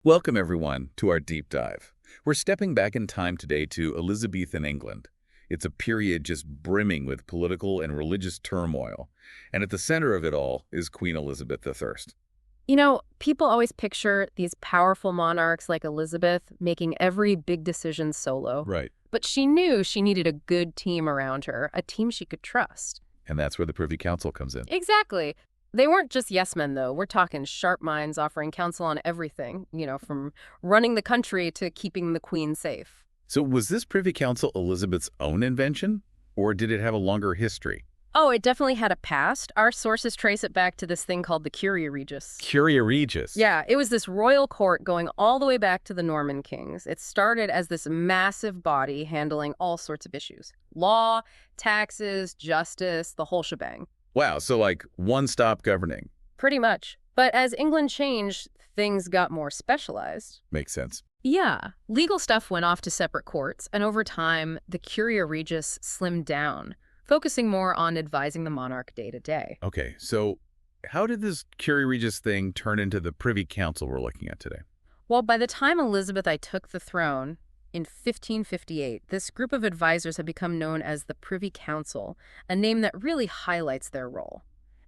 Welcome, everyone, to our deep dive. We're stepping back in time today to Elizabethan England. It's a period just brimming with political and religious turmoil. And at the center of it all is Queen Elizabeth I. People always picture these powerful monarchs like Elizabeth making every big decision solo. Right. But she knew she needed a good team around her, a team she could trust. And that's where the Privy Council comes in. Exactly. They weren't just yes men, though. We're talking sharp minds offering counsel on everything, from running the country to keeping the queen safe. So was this Privy Council Elizabeth's own invention, or did it have a longer history? Oh, it definitely had a past. Our sources trace it back to this thing called the Curia Regis. Curia Regis? Yeah, it was this royal court going all the way back to the Norman kings. It started as this massive body handling all sorts of issues. Law, taxes, justice, the whole shebang. Wow, so like one-stop governing. Pretty much. But as England changed, things got more specialized. Makes sense. Yeah, legal stuff went off to separate courts, and over time, the Curia Regis slimmed down, focusing more on advising the monarch day to day. Okay, so how did this Curia Regis thing turn into the Privy Council we're looking at today? Well, by the time Elizabeth I took the throne in 1558, this group of advisors had become known as the Privy Council, a name that really highlights their role.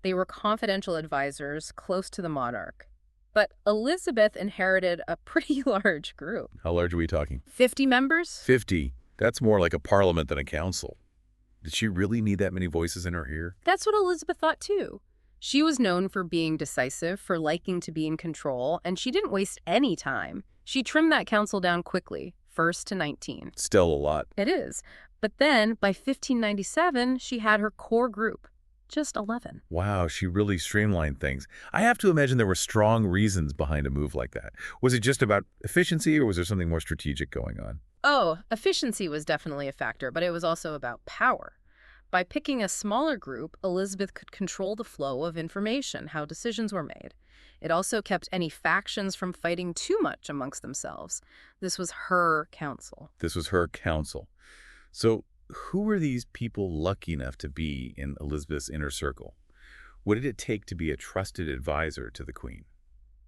They were confidential advisors close to the monarch. But Elizabeth inherited a pretty large group. How large are we talking? 50 members? 50. That's more like a parliament than a council. Did she really need that many voices in her ear? That's what Elizabeth thought too. She was known for being decisive, for liking to be in control, and she didn't waste any time. She trimmed that council down quickly, first to 19. Still a lot. It is. But then, by 1597, she had her core group, just 11. Wow, she really streamlined things. I have to imagine there were strong reasons behind a move like that. Was it just about efficiency, or was there something more strategic going on? Oh, efficiency was definitely a factor, but it was also about power. By picking a smaller group, Elizabeth could control the flow of information, how decisions were made. It also kept any factions from fighting too much amongst themselves. This was her council. This was her council. So who were these people lucky enough to be in Elizabeth's inner circle? What did it take to be a trusted advisor to the queen?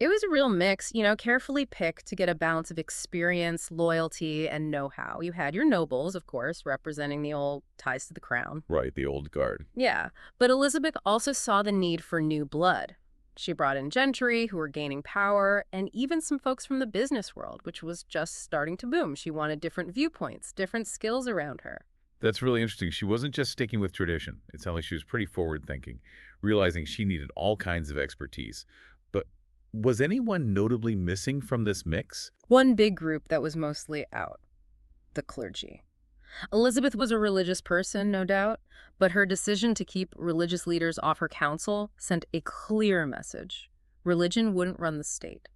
It was a real mix, carefully picked to get a balance of experience, loyalty, and know-how. You had your nobles, of course, representing the old ties to the crown. Right, the old guard. Yeah, but Elizabeth also saw the need for new blood. She brought in gentry who were gaining power, and even some folks from the business world, which was just starting to boom. She wanted different viewpoints, different skills around her. That's really interesting. She wasn't just sticking with tradition. It sounded like she was pretty forward-thinking, realizing she needed all kinds of expertise. But was anyone notably missing from this mix? One big group that was mostly out: the clergy. Elizabeth was a religious person, no doubt, but her decision to keep religious leaders off her council sent a clear message. Religion wouldn't run the state.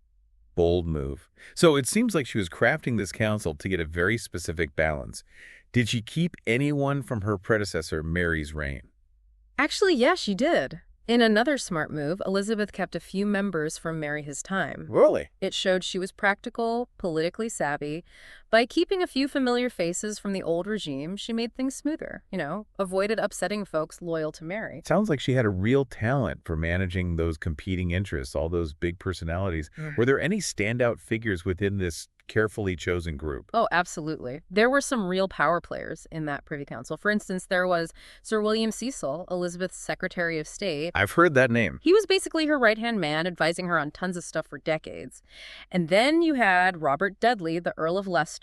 Bold move. So it seems like she was crafting this council to get a very specific balance. Did she keep anyone from her predecessor, Mary's reign? Actually, yes, she did. In another smart move, Elizabeth kept a few members from Mary his time. Really? It showed she was practical, politically savvy. By keeping a few familiar faces from the old regime, she made things smoother, avoided upsetting folks loyal to Mary. Sounds like she had a real talent for managing those competing interests, all those big personalities. Were there any standout figures within this carefully chosen group? Oh, absolutely. There were some real power players in that Privy Council. For instance, there was Sir William Cecil, Elizabeth's Secretary of State. I've heard that name. He was basically her right-hand man, advising her on tons of stuff for decades. And then you had Robert Dudley, the Earl of Leicester,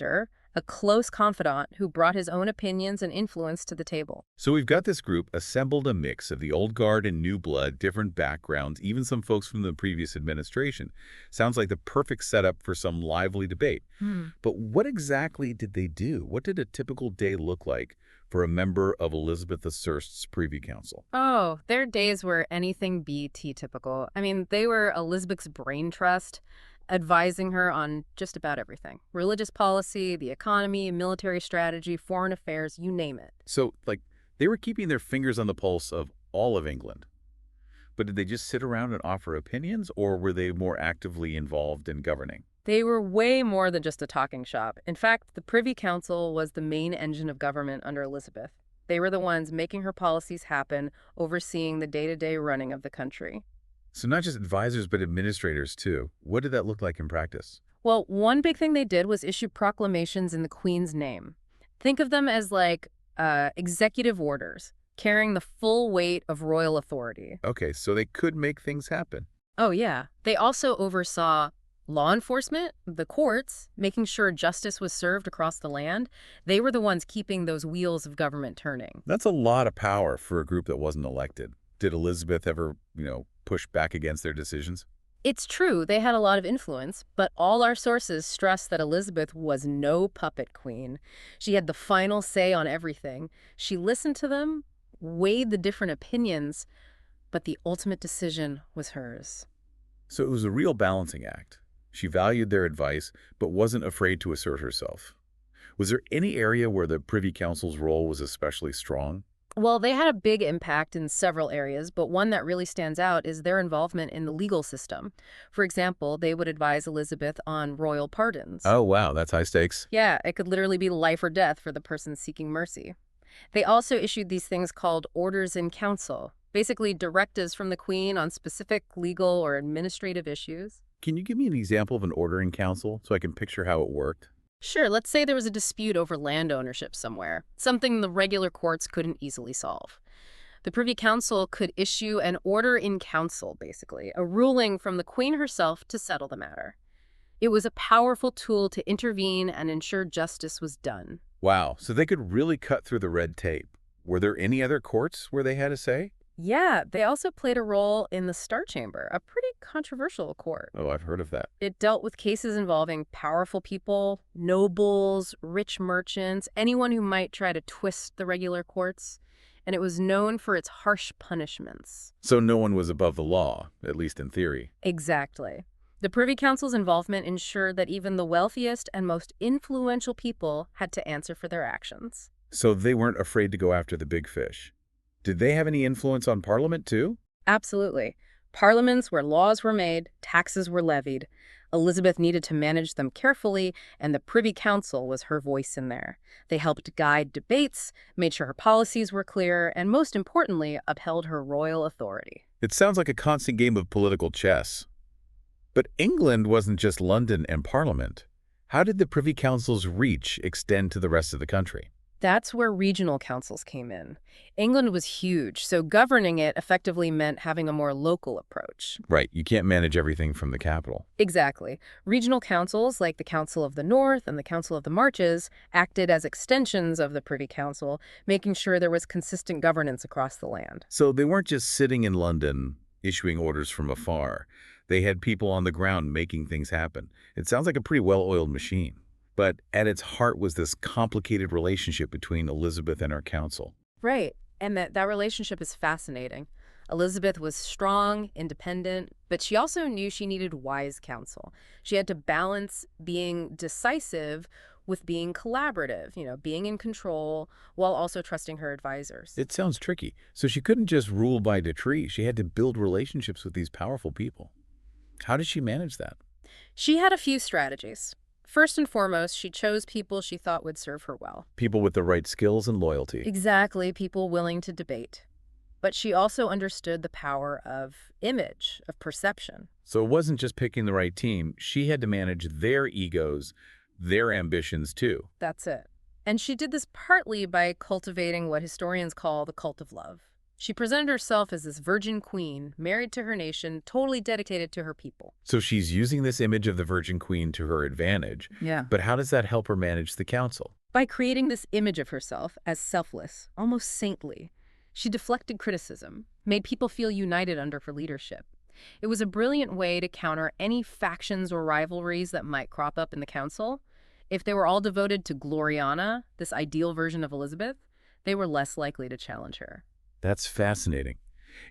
a close confidant who brought his own opinions and influence to the table. So we've got this group assembled a mix of the old guard and new blood, different backgrounds, even some folks from the previous administration. Sounds like the perfect setup for some lively debate. But what exactly did they do? What did a typical day look like for a member of Elizabeth I's Privy Council? Oh, their days were anything but typical. I mean, they were Elizabeth's brain trust, advising her on just about everything. Religious policy, the economy, military strategy, foreign affairs, you name it. So, they were keeping their fingers on the pulse of all of England. But did they just sit around and offer opinions, or were they more actively involved in governing? They were way more than just a talking shop. In fact, the Privy Council was the main engine of government under Elizabeth. They were the ones making her policies happen, overseeing the day-to-day running of the country. So not just advisors, but administrators too. What did that look like in practice? Well, one big thing they did was issue proclamations in the Queen's name. Think of them as like executive orders, carrying the full weight of royal authority. Okay, so they could make things happen. Oh, yeah. They also oversaw law enforcement, the courts, making sure justice was served across the land. They were the ones keeping those wheels of government turning. That's a lot of power for a group that wasn't elected. Did Elizabeth ever, push back against their decisions? It's true, they had a lot of influence, but all our sources stress that Elizabeth was no puppet queen. She had the final say on everything. She listened to them, weighed the different opinions, but the ultimate decision was hers. So it was a real balancing act. She valued their advice, but wasn't afraid to assert herself. Was there any area where the Privy Council's role was especially strong? Well, they had a big impact in several areas, but one that really stands out is their involvement in the legal system. For example, they would advise Elizabeth on royal pardons. Oh, wow, that's high stakes. Yeah, it could literally be life or death for the person seeking mercy. They also issued these things called orders in council, basically directives from the Queen on specific legal or administrative issues. Can you give me an example of an order in council so I can picture how it worked? Sure, let's say there was a dispute over land ownership somewhere, something the regular courts couldn't easily solve. The Privy Council could issue an order in council, basically, a ruling from the Queen herself to settle the matter. It was a powerful tool to intervene and ensure justice was done. Wow, so they could really cut through the red tape. Were there any other courts where they had a say? Yeah, they also played a role in the Star Chamber, a pretty controversial court. Oh, I've heard of that. It dealt with cases involving powerful people, nobles, rich merchants, anyone who might try to twist the regular courts, and it was known for its harsh punishments. So no one was above the law, at least in theory. Exactly. The Privy Council's involvement ensured that even the wealthiest and most influential people had to answer for their actions. So they weren't afraid to go after the big fish. Did they have any influence on Parliament, too? Absolutely. Parliaments where laws were made, taxes were levied. Elizabeth needed to manage them carefully, and the Privy Council was her voice in there. They helped guide debates, made sure her policies were clear, and most importantly, upheld her royal authority. It sounds like a constant game of political chess. But England wasn't just London and Parliament. How did the Privy Council's reach extend to the rest of the country? That's where regional councils came in. England was huge, so governing it effectively meant having a more local approach. Right, you can't manage everything from the capital. Exactly. Regional councils, like the Council of the North and the Council of the Marches, acted as extensions of the Privy Council, making sure there was consistent governance across the land. So they weren't just sitting in London, issuing orders from afar. They had people on the ground making things happen. It sounds like a pretty well-oiled machine. But at its heart was this complicated relationship between Elizabeth and her council. Right. And that relationship is fascinating. Elizabeth was strong, independent, but she also knew she needed wise counsel. She had to balance being decisive with being collaborative, being in control, while also trusting her advisors. It sounds tricky. So she couldn't just rule by decree. She had to build relationships with these powerful people. How did she manage that? She had a few strategies. First and foremost, she chose people she thought would serve her well. People with the right skills and loyalty. Exactly, people willing to debate. But she also understood the power of image, of perception. So it wasn't just picking the right team. She had to manage their egos, their ambitions too. That's it. And she did this partly by cultivating what historians call the cult of love. She presented herself as this virgin queen, married to her nation, totally dedicated to her people. So she's using this image of the Virgin Queen to her advantage. Yeah. But how does that help her manage the council? By creating this image of herself as selfless, almost saintly, she deflected criticism, made people feel united under her leadership. It was a brilliant way to counter any factions or rivalries that might crop up in the council. If they were all devoted to Gloriana, this ideal version of Elizabeth, they were less likely to challenge her. That's fascinating.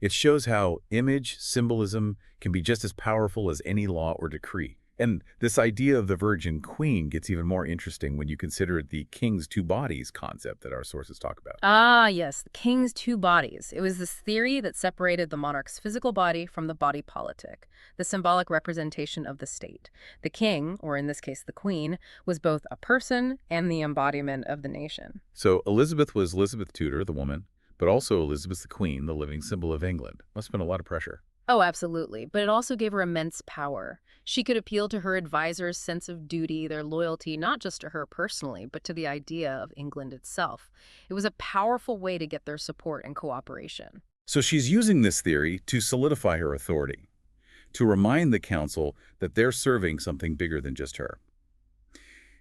It shows how image, symbolism, can be just as powerful as any law or decree. And this idea of the Virgin Queen gets even more interesting when you consider the king's two bodies concept that our sources talk about. Ah, yes, the king's two bodies. It was this theory that separated the monarch's physical body from the body politic, the symbolic representation of the state. The king, or in this case the queen, was both a person and the embodiment of the nation. So Elizabeth was Elizabeth Tudor, the woman, but also Elizabeth the Queen, the living symbol of England. Must have been a lot of pressure. Oh, absolutely. But it also gave her immense power. She could appeal to her advisors' sense of duty, their loyalty, not just to her personally, but to the idea of England itself. It was a powerful way to get their support and cooperation. So she's using this theory to solidify her authority, to remind the council that they're serving something bigger than just her.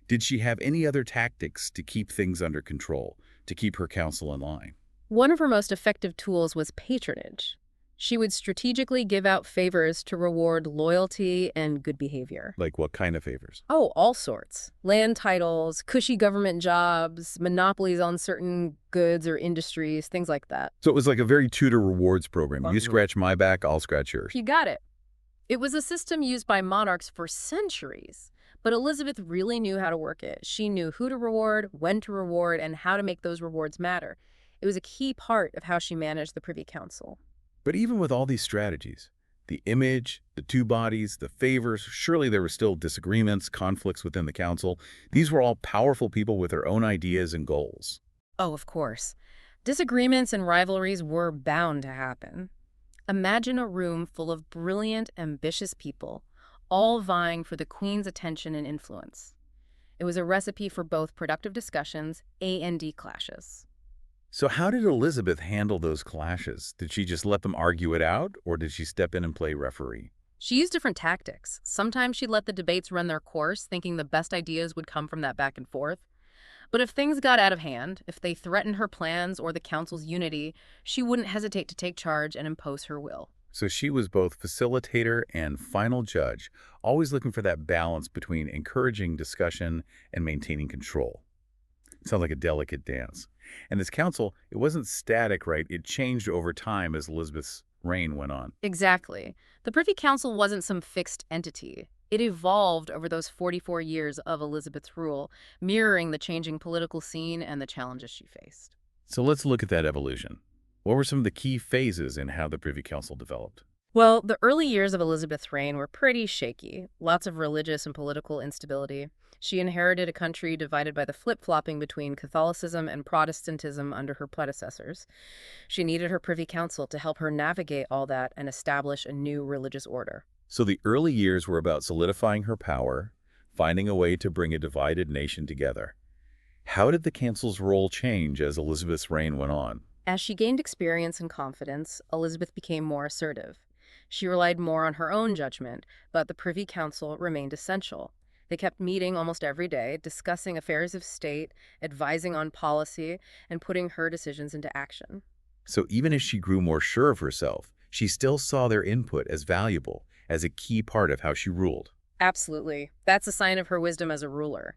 Did she have any other tactics to keep things under control, to keep her council in line? One of her most effective tools was patronage. She would strategically give out favors to reward loyalty and good behavior. Like what kind of favors? Oh, all sorts. Land titles, cushy government jobs, monopolies on certain goods or industries, things like that. So it was like a very Tudor rewards program. You scratch my back, I'll scratch yours. You got it. It was a system used by monarchs for centuries, but Elizabeth really knew how to work it. She knew who to reward, when to reward, and how to make those rewards matter. It was a key part of how she managed the Privy Council. But even with all these strategies, the image, the two bodies, the favors, surely there were still disagreements, conflicts within the council. These were all powerful people with their own ideas and goals. Oh, of course. Disagreements and rivalries were bound to happen. Imagine a room full of brilliant, ambitious people, all vying for the Queen's attention and influence. It was a recipe for both productive discussions and clashes. So how did Elizabeth handle those clashes? Did she just let them argue it out, or did she step in and play referee? She used different tactics. Sometimes she'd let the debates run their course, thinking the best ideas would come from that back and forth. But if things got out of hand, if they threatened her plans or the council's unity, she wouldn't hesitate to take charge and impose her will. So she was both facilitator and final judge, always looking for that balance between encouraging discussion and maintaining control. It sounds like a delicate dance. And this council, it wasn't static, right? It changed over time as Elizabeth's reign went on. Exactly. The Privy Council wasn't some fixed entity. It evolved over those 44 years of Elizabeth's rule, mirroring the changing political scene and the challenges she faced. So let's look at that evolution. What were some of the key phases in how the Privy Council developed? Well, the early years of Elizabeth's reign were pretty shaky. Lots of religious and political instability. She inherited a country divided by the flip-flopping between Catholicism and Protestantism under her predecessors. She needed her Privy Council to help her navigate all that and establish a new religious order. So the early years were about solidifying her power, finding a way to bring a divided nation together. How did the council's role change as Elizabeth's reign went on? As she gained experience and confidence, Elizabeth became more assertive. She relied more on her own judgment, but the Privy Council remained essential. They kept meeting almost every day, discussing affairs of state, advising on policy, and putting her decisions into action. So even as she grew more sure of herself, she still saw their input as valuable, as a key part of how she ruled. Absolutely. That's a sign of her wisdom as a ruler.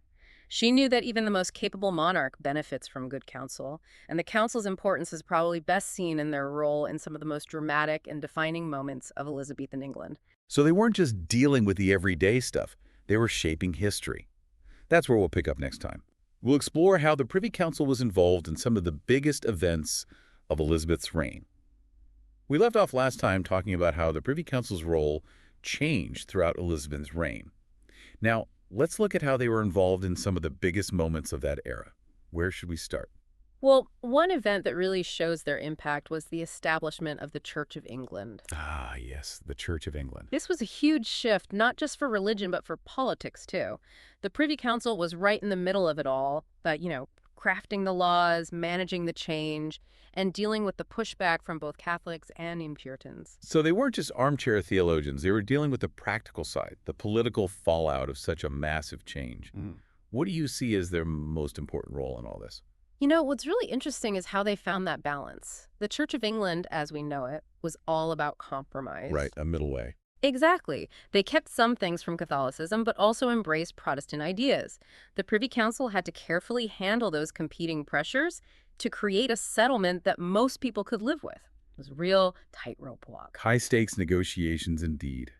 She knew that even the most capable monarch benefits from good counsel, and the council's importance is probably best seen in their role in some of the most dramatic and defining moments of Elizabethan England. So they weren't just dealing with the everyday stuff, they were shaping history. That's where we'll pick up next time. We'll explore how the Privy Council was involved in some of the biggest events of Elizabeth's reign. We left off last time talking about how the Privy Council's role changed throughout Elizabeth's reign. Now, let's look at how they were involved in some of the biggest moments of that era. Where should we start? Well, one event that really shows their impact was the establishment of the Church of England. Ah, yes, the Church of England. This was a huge shift, not just for religion, but for politics, too. The Privy Council was right in the middle of it all, but, crafting the laws, managing the change, and dealing with the pushback from both Catholics and Puritans. So they weren't just armchair theologians. They were dealing with the practical side, the political fallout of such a massive change. What do you see as their most important role in all this? What's really interesting is how they found that balance. The Church of England, as we know it, was all about compromise. Right, a middle way. Exactly. They kept some things from Catholicism, but also embraced Protestant ideas. The Privy Council had to carefully handle those competing pressures to create a settlement that most people could live with. It was a real tightrope walk. High-stakes negotiations indeed.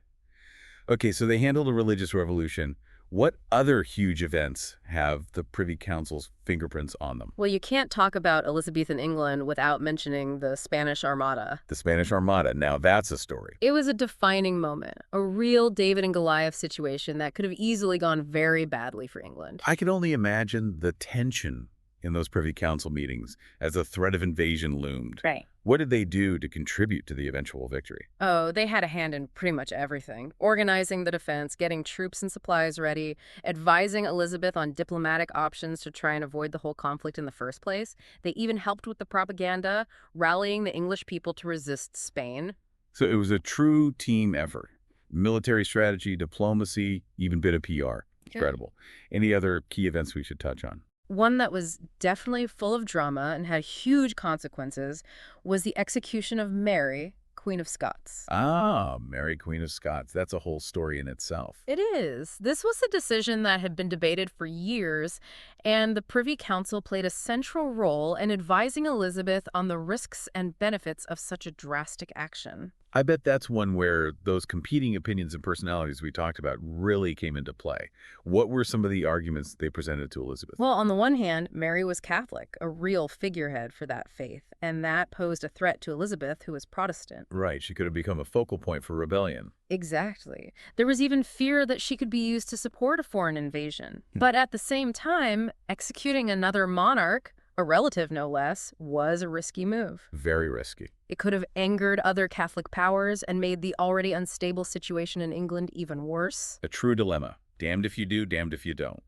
Okay, so they handled a religious revolution. What other huge events have the Privy Council's fingerprints on them? Well, you can't talk about Elizabethan England without mentioning the Spanish Armada. The Spanish Armada. Now that's a story. It was a defining moment, a real David and Goliath situation that could have easily gone very badly for England. I can only imagine the tension in those Privy Council meetings as the threat of invasion loomed. Right. What did they do to contribute to the eventual victory? Oh, they had a hand in pretty much everything. Organizing the defense, getting troops and supplies ready, advising Elizabeth on diplomatic options to try and avoid the whole conflict in the first place. They even helped with the propaganda, rallying the English people to resist Spain. So it was a true team effort. Military strategy, diplomacy, even bit of PR. Yeah. Incredible. Any other key events we should touch on? One that was definitely full of drama and had huge consequences was the execution of Mary, Queen of Scots. Ah, Mary, Queen of Scots. That's a whole story in itself. It is. This was a decision that had been debated for years, and the Privy Council played a central role in advising Elizabeth on the risks and benefits of such a drastic action. I bet that's one where those competing opinions and personalities we talked about really came into play. What were some of the arguments they presented to Elizabeth? Well, on the one hand, Mary was Catholic, a real figurehead for that faith, and that posed a threat to Elizabeth, who was Protestant. Right, she could have become a focal point for rebellion. Exactly. There was even fear that she could be used to support a foreign invasion. But at the same time, executing another monarch, a relative no less, was a risky move. Very risky. It could have angered other Catholic powers and made the already unstable situation in England even worse. A true dilemma. Damned if you do, damned if you don't.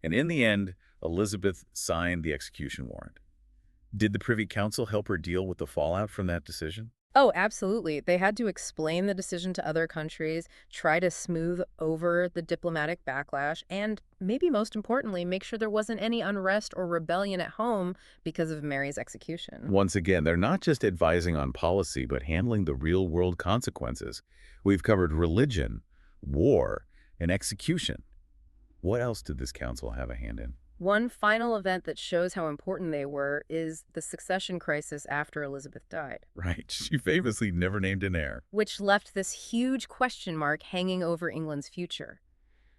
And in the end, Elizabeth signed the execution warrant. Did the Privy Council help her deal with the fallout from that decision? Oh, absolutely. They had to explain the decision to other countries, try to smooth over the diplomatic backlash, and maybe most importantly, make sure there wasn't any unrest or rebellion at home because of Mary's execution. Once again, they're not just advising on policy, but handling the real-world consequences. We've covered religion, war, and execution. What else did this council have a hand in? One final event that shows how important they were is the succession crisis after Elizabeth died, Right, she famously never named an heir. which left this huge question mark hanging over England's future.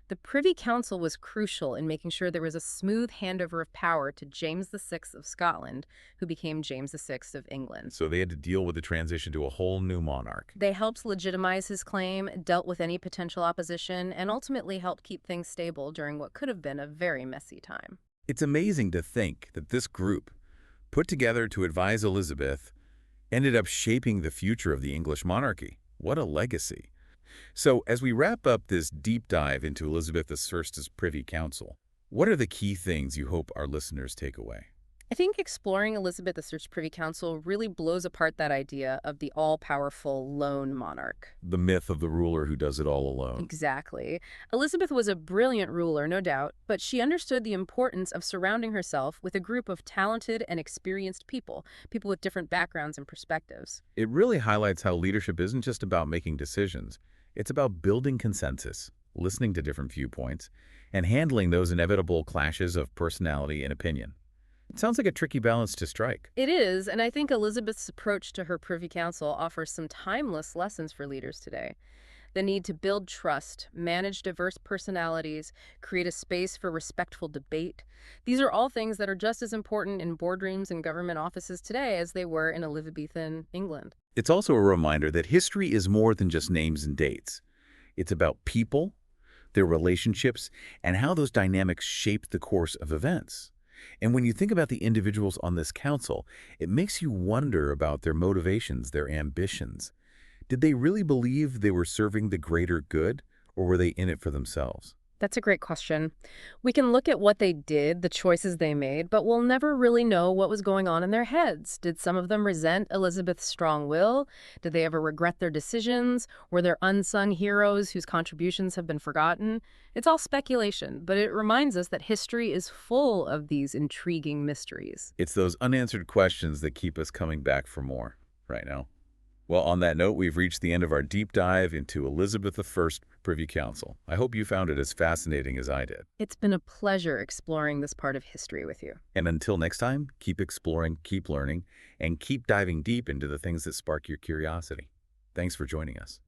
The Privy Council was crucial in making sure there was a smooth handover of power to James VI of Scotland, who became James VI of England. So they had to deal with the transition to a whole new monarch. They helped legitimize his claim, dealt with any potential opposition, and ultimately helped keep things stable during what could have been a very messy time. It's amazing to think that this group, put together to advise Elizabeth, ended up shaping the future of the English monarchy. What a legacy. So as we wrap up this deep dive into Elizabeth I's Privy Council, what are the key things you hope our listeners take away? I think exploring Elizabeth I's Privy Council really blows apart that idea of the all-powerful lone monarch. The myth of the ruler who does it all alone. Exactly. Elizabeth was a brilliant ruler, no doubt, but she understood the importance of surrounding herself with a group of talented and experienced people, people with different backgrounds and perspectives. It really highlights how leadership isn't just about making decisions. It's about building consensus, listening to different viewpoints, and handling those inevitable clashes of personality and opinion. It sounds like a tricky balance to strike. It is, and I think Elizabeth's approach to her Privy Council offers some timeless lessons for leaders today. The need to build trust, manage diverse personalities, create a space for respectful debate. These are all things that are just as important in boardrooms and government offices today as they were in Elizabethan England. It's also a reminder that history is more than just names and dates. It's about people, their relationships, and how those dynamics shape the course of events. And when you think about the individuals on this council, it makes you wonder about their motivations, their ambitions. Did they really believe they were serving the greater good, or were they in it for themselves? That's a great question. We can look at what they did, the choices they made, but we'll never really know what was going on in their heads. Did some of them resent Elizabeth's strong will? Did they ever regret their decisions? Were there unsung heroes whose contributions have been forgotten? It's all speculation, but it reminds us that history is full of these intriguing mysteries. It's those unanswered questions that keep us coming back for more right now. Well, on that note, we've reached the end of our deep dive into Elizabeth I's Privy Council. I hope you found it as fascinating as I did. It's been a pleasure exploring this part of history with you. And until next time, keep exploring, keep learning, and keep diving deep into the things that spark your curiosity. Thanks for joining us.